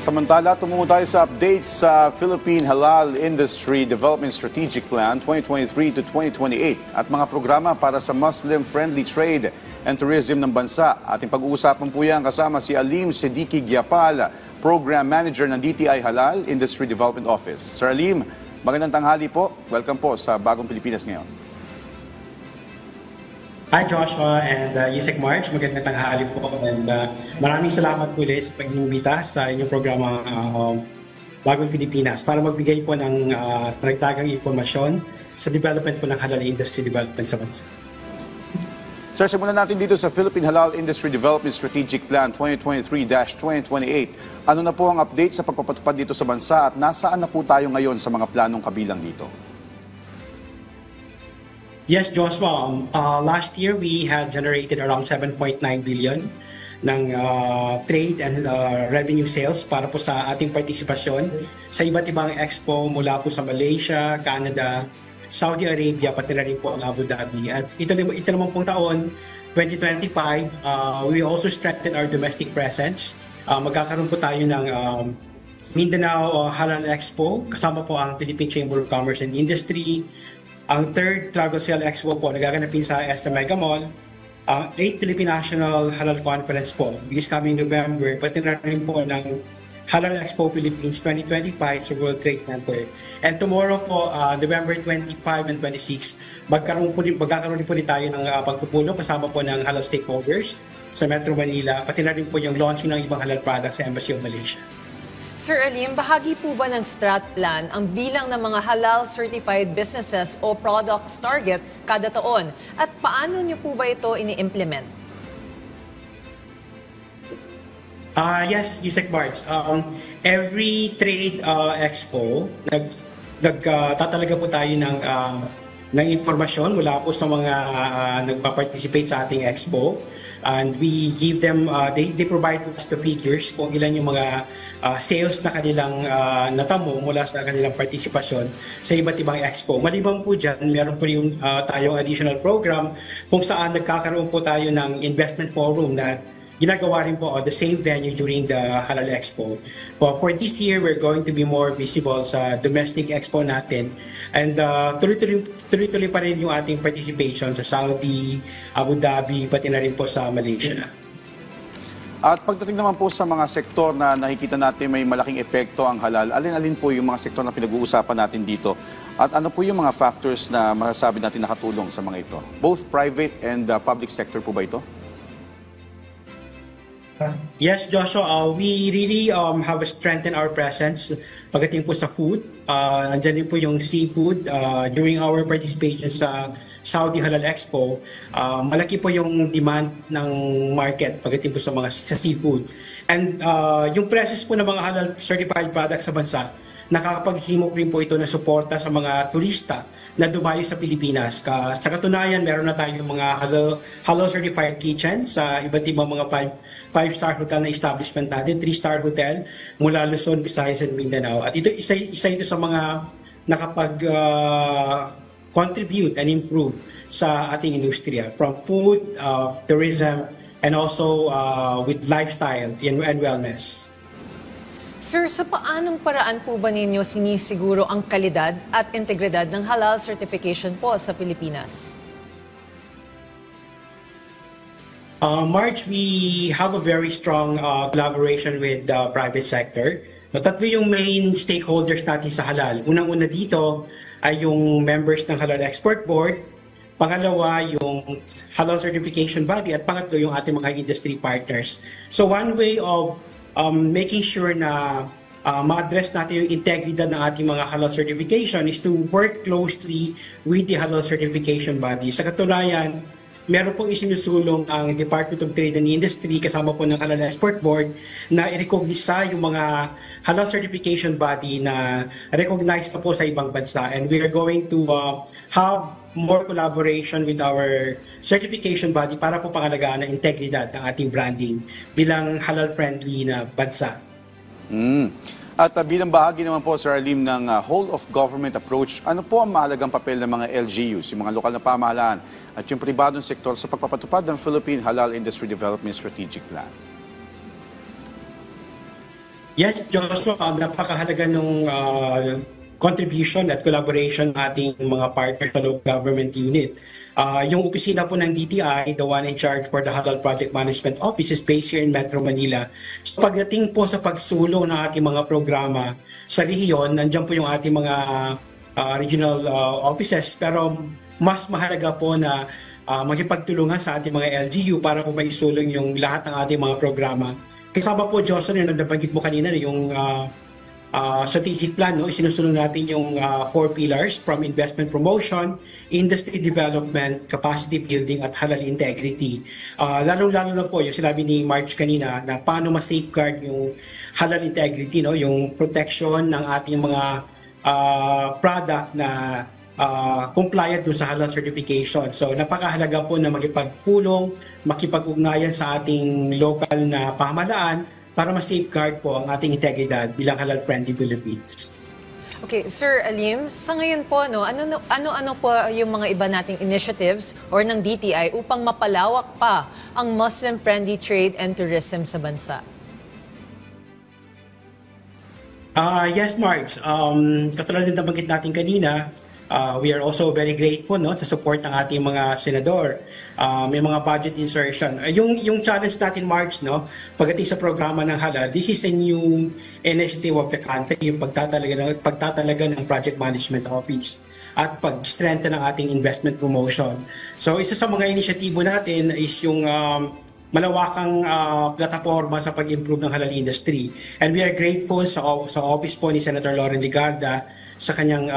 Samantala, tumungo tayo sa updates sa Philippine Halal Industry Development Strategic Plan 2023 to 2028 at mga programa para sa Muslim-friendly trade and tourism ng bansa. Ating pag-uusapan po yan kasama si Alim Siddiqui Giapal, Program Manager ng DTI Halal Industry Development Office. Sir Alim, magandang tanghali po. Welcome po sa Bagong Pilipinas Ngayon. Hi Joshua and Yusek March, magandang tanghali po and maraming salamat po ulit sa pag-imbita sa inyong programa Bagong Pilipinas para magbigay po ng karagdagang impormasyon sa development po ng halal industry development sa bansa. Sir, simulan natin dito sa Philippine Halal Industry Development Strategic Plan 2023-2028. Ano na po ang update sa pagpapatupad dito sa bansa at nasaan na po tayo ngayon sa mga planong kabilang dito? Yes, Joshua. Last year, we had generated around 7.9 billion ng trade and revenue sales para po sa ating partisipasyon sa iba't ibang expo mula po sa Malaysia, Canada, Saudi Arabia, pati na rin po ang Abu Dhabi. At ito naman pong taon, 2025, we also strengthened our domestic presence. Magkakaroon po tayo ng Mindanao Halal Expo, kasama po ang Philippine Chamber of Commerce and Industry. Ang third Travel Sale Expo po nagaganapin sa SM Mega Mall. Ang 8th Philippine National Halal Conference po this coming November. Pati na rin po ng Halal Expo Philippines 2025 sa World Trade Center. And tomorrow po, November 25 and 26, magkakaroon po rin tayo ng pagpupulong kasama po ng halal stakeholders sa Metro Manila. Pati na rin po yung launching ng ibang halal products sa Embassy of Malaysia. Sir Alim, bahagi po ba ng Strat Plan ang bilang ng mga halal-certified businesses o products target kada taon? At paano niyo po ba ito ini-implement? Yes, Yusek Marks. Every trade expo, nagtatalaga po tayo ng informasyon mula po sa mga nagpa-participate sa ating expo. And we give them, they provide us the figures kung ilan yung mga sales na kanilang natamo mula sa kanilang partisipasyon sa iba't ibang expo. Maliban po dyan, meron po yung tayong additional program kung saan nagkakaroon po tayo ng investment forum na ginagawa rin po the same venue during the Halal Expo. For this year, we're going to be more visible sa domestic expo natin. And tuloy-tuloy pa rin yung ating participation sa Saudi, Abu Dhabi, pati na rin po sa Malaysia. At pagdating naman po sa mga sektor na nakikita natin may malaking epekto ang halal, alin-alin po yung mga sektor na pinag-uusapan natin dito? At ano po yung mga factors na masasabi natin nakatulong sa mga ito? Both private and public sector po ba ito? Yes, Joshua, we really have strengthened our presence pagdating po sa food. Andyan din po yung seafood. During our participation sa Saudi Halal Expo, malaki po yung demand ng market pagdating po sa seafood. And yung presence po ng mga halal certified products sa bansa, nakakapaghimok rin po ito na suporta sa mga turista na dumayo sa Pilipinas. Sa katunayan, meron na tayong mga halal certified kitchen sa iba't ibang mga 5-star hotel na establishment natin, 3-star hotel mula Luzon, Visayas, and Mindanao. At ito isa ito sa mga nakapag-contribute and improve sa ating industriya from food, tourism, and also with lifestyle and wellness. Sir, sa paanong paraan po ba ninyo sinisiguro ang kalidad at integridad ng halal certification po sa Pilipinas? March, we have a very strong collaboration with the private sector. Tatlo yung main stakeholders natin sa halal. Unang-una dito ay yung members ng Halal Export Board, pangalawa yung halal certification body, at pangatlo yung ating mga industry partners. So one way of making sure na ma-address natin yung integridad ng ating mga halal certification is to work closely with the halal certification body. Sa katunayan, meron pong isinusulong ang Department of Trade and Industry kasama po ng Halal Export Board na i-recognize yung mga halal certification body na recognized na po sa ibang bansa. And we are going to have more collaboration with our certification body para po pangalagaan ang integridad ng ating branding bilang halal-friendly na bansa. At bilang bahagi naman po, Sir Alim, ng whole of government approach, ano po ang mahalagang papel ng mga LGUs, yung mga lokal na pamahalaan at yung pribadong sektor sa pagpapatupad ng Philippine Halal Industry Development Strategic Plan? Yes, Joshua, napakahalaga nung contribution at collaboration ng ating mga partners sa local government unit. Yung opisina po ng DTI, the one in charge for the Halal Project Management Office, is based here in Metro Manila. So pagdating po sa pagsulong ng ating mga programa sa rehiyon, nandiyan po yung ating mga regional offices, pero mas mahalaga po na magipagtulungan sa ating mga LGU para po maisulong yung lahat ng ating mga programa. Kasama po, Johnson, yung nabanggit mo kanina, yung strategic plan, no? Isinusulong natin yung 4 pillars from investment promotion, industry development, capacity building, at halal integrity. Lalong-lalo na po yung sinabi ni March kanina na paano ma-safeguard yung halal integrity, no? Yung protection ng ating mga product na compliant dun sa halal certification. So napakahalaga po na magipagpulong, makipag-ugnayan sa ating local na pamahalaan para ma-safeguard po ang ating integridad bilang halal-friendly Philippines. Okay, Sir Alim, sa ngayon po, ano po yung mga iba nating initiatives or ng DTI upang mapalawak pa ang Muslim-friendly trade and tourism sa bansa? Yes, Marge. Katulad din nabanggit natin kanina, we are also very grateful, no, sa support ng ating mga senador. May mga budget insertion. Yung challenge natin, March, no, pagdating sa programa ng halal, this is a new initiative of the country, yung pagtatalaga ng Project Management Office at pag-strengthen ng ating investment promotion. So isa sa mga inisyatibo natin is yung malawakang plataforma sa pag-improve ng halal industry. And we are grateful sa office po ni Senator Loren Legarda sa kanyang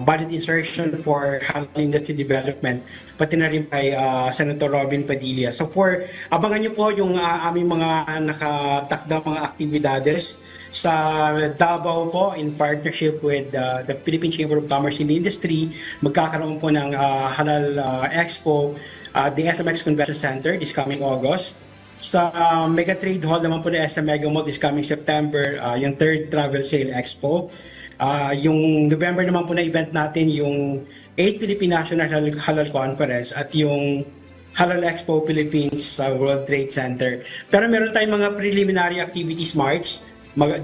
budget insertion for halal industry development, pati na rin kay Senator Robin Padilla. So abangan nyo po yung aming mga nakatakdang mga aktibidades sa Davao po in partnership with the Philippine Chamber of Commerce and Industry. Magkakaroon po ng Halal Expo the SMX Convention Center this coming August. Sa Mega Trade Hall naman po ng SM Mega Mall this coming September, yung 3rd Travel Sale Expo. Yung November naman po na event natin yung 8th Philippine National Halal Conference at yung Halal Expo Philippines sa World Trade Center. Pero meron tayong mga preliminary activities, March.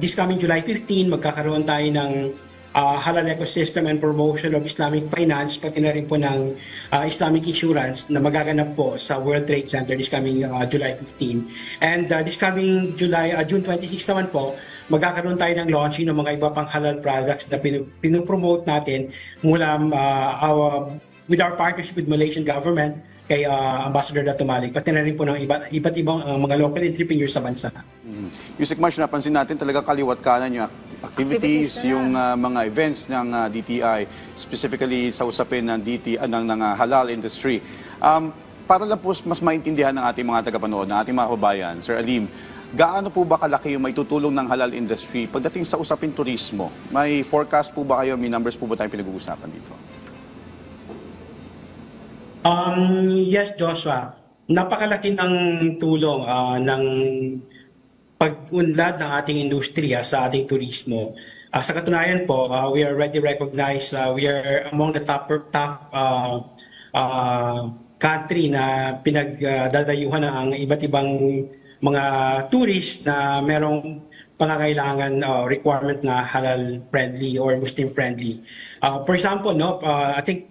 This coming July 15, magkakaroon tayo ng halal ecosystem and promotion of Islamic finance, pati na rin po ng Islamic insurance na magaganap po sa World Trade Center this coming July 15. And this coming June 26 naman po, magkakaroon tayo ng launching ng mga iba pang halal products na pinopromote natin mula with our partnership with Malaysian government kay Ambassador Dato Malik, pati na rin po ng iba't ibang mga local entrepreneurs sa bansa. Yusek Marsh, napansin natin talagang kaliwat kanan yung activities, yung mga events ng DTI, specifically sa usapin ng halal industry. Para lang po mas maintindihan ng ating mga tagapanood, ng ating mga kababayan, Sir Alim, gaano po ba kalaki yung may tutulong ng halal industry pagdating sa usapin turismo? May forecast po ba kayo, may numbers po ba tayong pinag-uusapan dito? Yes, Joshua. Napakalaki ng tulong ng pag-unlad ng ating industriya sa ating turismo. Sa katunayan po, we are already recognized, we are among the top country na pinagdadayuhan ng iba't ibang mga tourists na merong pangangailangan requirement na halal friendly or Muslim friendly. For example, no, I think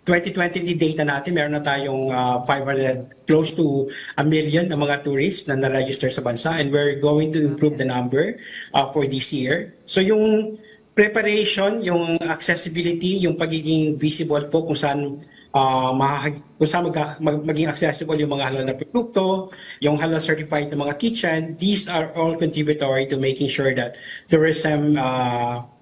2020 data natin, meron na tayong close to 1 million na mga tourists na na-register sa bansa, and we're going to improve the number for this year. So yung preparation, yung accessibility, yung pagiging visible po kung saan maging accessible yung mga halal na produkto, yung halal certified na mga kitchen, these are all contributory to making sure that tourism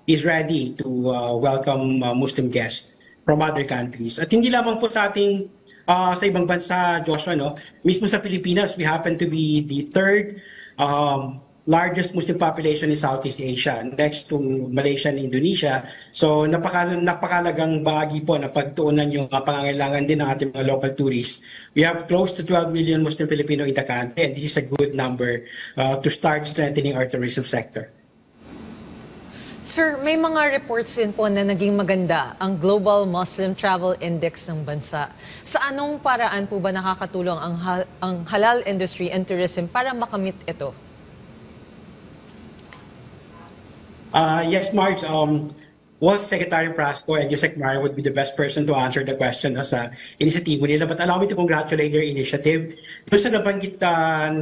is ready to welcome Muslim guests from other countries. At hindi lamang po sa ating sa ibang bansa, Joshua, no? Mismo sa Pilipinas, we happen to be the 3rd largest Muslim population in Southeast Asia, next to Malaysia and Indonesia. So napakalagang bahagi po na pagtuunan yung pangangailangan din ng ating mga local tourists. We have close to 12 million Muslim Filipino in the country, and this is a good number to start strengthening our tourism sector. Sir, may mga reports din po na naging maganda ang Global Muslim Travel Index ng bansa. Sa anong paraan po ba nakakatulong ang halal industry and tourism para makamit ito? Yes, Marge. Was Secretary Frasco and Yusek Mara would be the best person to answer the question sa initiatibo nila. But allow me to congratulate their initiative. Doon sa nabanggit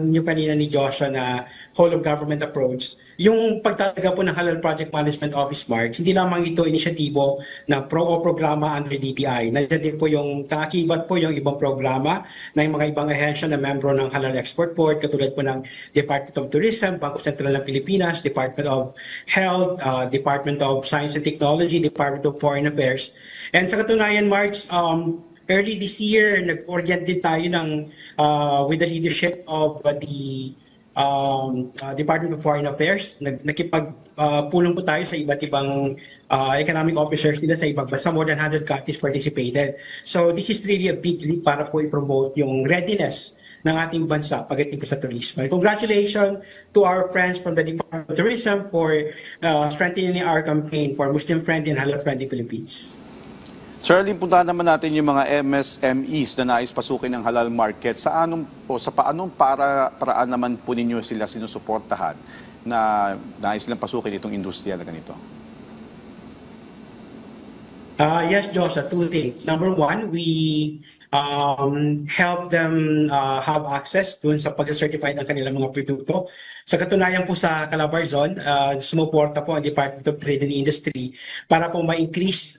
niyo kanina ni Joshua na whole of government approach, yung pagtataga po ng Halal Project Management Office, Mark, hindi lamang ito inisyatibo na programa under DTI. Nandiyan din po yung kaakibat po yung ibang programa ng mga ibang ahensya na membro ng Halal Export Board, katulad po ng Department of Tourism, Bangko Sentral ng Pilipinas, Department of Health, Department of Science and Technology, Department of Foreign Affairs. And sa katunayan, March, early this year, nag-orient din tayo with the leadership of the Department of Foreign Affairs. Nakipagpulong po tayo sa iba't ibang economic officers nila sa ibang bansa. More than 100 countries participated. So this is really a big leap para po i-promote yung readiness ng ating bansa pagdating po sa turismo. Congratulations to our friends from the Department of Tourism for strengthening our campaign for Muslim-friendly and halal-friendly Philippines. Sir, puntahan naman natin yung mga MSMEs na nais pasukin ng halal market. Sa paanong paraan naman po ninyo sila sinusuportahan na nais silang pasukin itong industriya na ganito? Yes, Joshua, two things. Number one, we help them have access dun sa pag-certify ng kanilang mga produkto. Sa katunayan po sa Calabarzon, sumuporta po ang Department of Trade and Industry para po ma-increase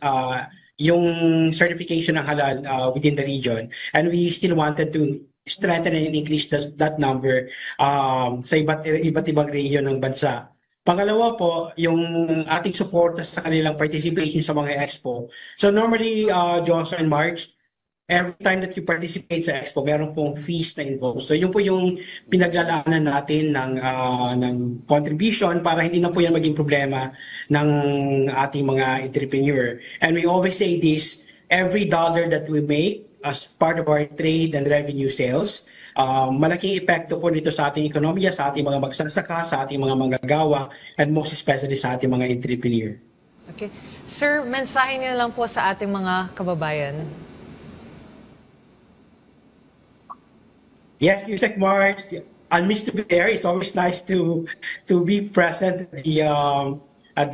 yung certification ng halal within the region. And we still wanted to strengthen and increase that number sa iba't ibang region ng bansa. Pangalawa po, yung ating support sa kanilang participation sa mga expo. So normally, Joshua and March, every time that you participate sa expo, meron pong fees na involved. So yun po yung pinaglalaanan natin ng contribution para hindi na po yan maging problema ng ating mga entrepreneur. And we always say this, every dollar that we make as part of our trade and revenue sales, malaking epekto po nito sa ating ekonomiya, sa ating mga magsasaka, sa ating mga manggagawa, and most especially sa ating mga entrepreneur. Okay. Sir, mensahe niyo lang po sa ating mga kababayan. Yes, Yusek March, I miss to be there. It's always nice to be present at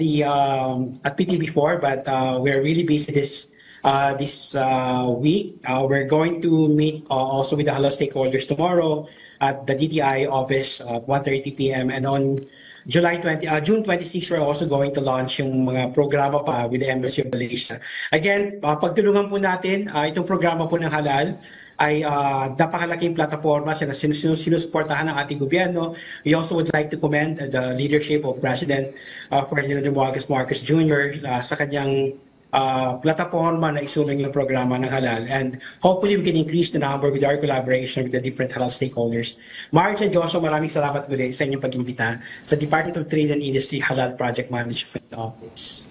PTB4, but we're really busy this week. We're going to meet also with the halal stakeholders tomorrow at the DTI office at 1:30 p.m. And on June 26, we're also going to launch yung mga programa pa with the Embassy of Malaysia. Again, pagtulungan po natin itong programa po ng halal ay napakalaking plataforma na sinusuportahan ng ating gobyerno. We also would like to commend the leadership of President Ferdinand Romualdez Marcos Jr. Sa kanyang plataforma na isulong yung programa ng halal. And hopefully we can increase the number with our collaboration with the different halal stakeholders. Marge and Joshua, maraming salamat muli sa inyong pag-imbita sa Department of Trade and Industry Halal Project Management Office.